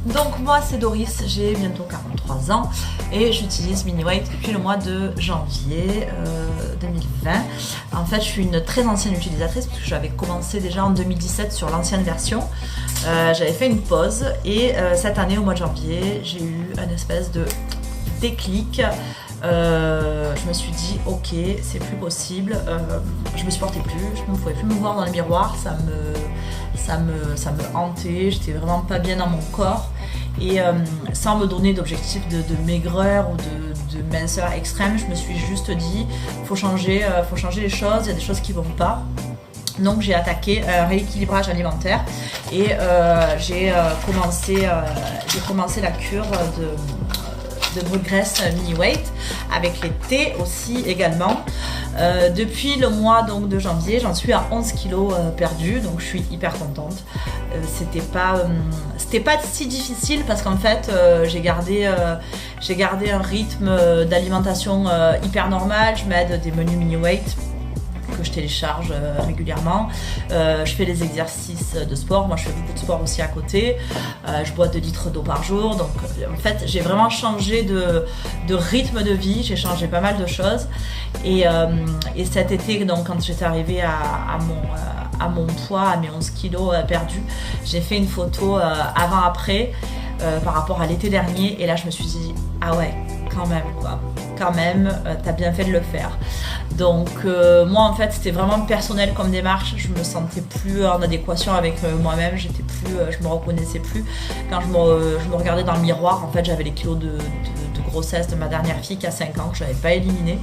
Donc moi c'est Doris, j'ai bientôt 43 ans et j'utilise Mini-Weight depuis le mois de janvier 2020. En fait je suis une très ancienne utilisatrice parce que j'avais commencé déjà en 2017 sur l'ancienne version. J'avais fait une pause et cette année au mois de janvier j'ai eu une espèce de déclic. Je me suis dit ok c'est plus possible, je me supportais plus, je ne pouvais plus me voir dans le miroir, ça me hantait, j'étais vraiment pas bien dans mon corps et sans me donner d'objectif de maigreur ou de minceur extrême, je me suis juste dit faut changer les choses, il y a des choses qui vont pas. Donc j'ai attaqué un rééquilibrage alimentaire et j'ai commencé la cure de brûle graisse Mini-Weight avec les thés aussi également. Depuis le mois donc, de janvier, j'en suis à 11 kg perdus, donc je suis hyper contente. C'était pas si difficile parce qu'en fait j'ai gardé un rythme d'alimentation hyper normal. Je m'aide des menus Mini-Weight que je télécharge régulièrement. Je fais des exercices de sport, moi je fais beaucoup de sport aussi à côté. Je bois 2 litres d'eau par jour, donc en fait j'ai vraiment changé de rythme de vie, j'ai changé pas mal de choses et cet été donc quand j'étais arrivée à mon poids, à mes 11 kilos perdus, j'ai fait une photo avant-après par rapport à l'été dernier et là je me suis dit ah ouais quand même quoi, quand même t'as bien fait de le faire. Donc moi en fait c'était vraiment personnel comme démarche, je me sentais plus en adéquation avec moi-même, je me reconnaissais plus. Quand je me regardais dans le miroir, en fait j'avais les kilos de grossesse de ma dernière fille qui a 5 ans que je n'avais pas éliminé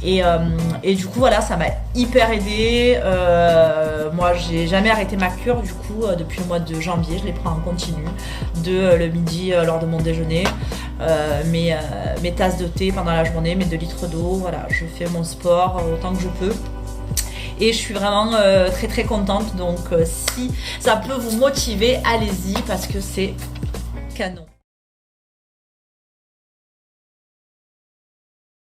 et du coup voilà ça m'a hyper aidée. Moi j'ai jamais arrêté ma cure du coup depuis le mois de janvier, je les prends en continu le midi lors de mon déjeuner, mes tasses de thé pendant la journée, mes 2 litres d'eau, voilà je fais mon sport autant que je peux. Et je suis vraiment très très contente, donc si ça peut vous motiver, allez-y parce que c'est canon.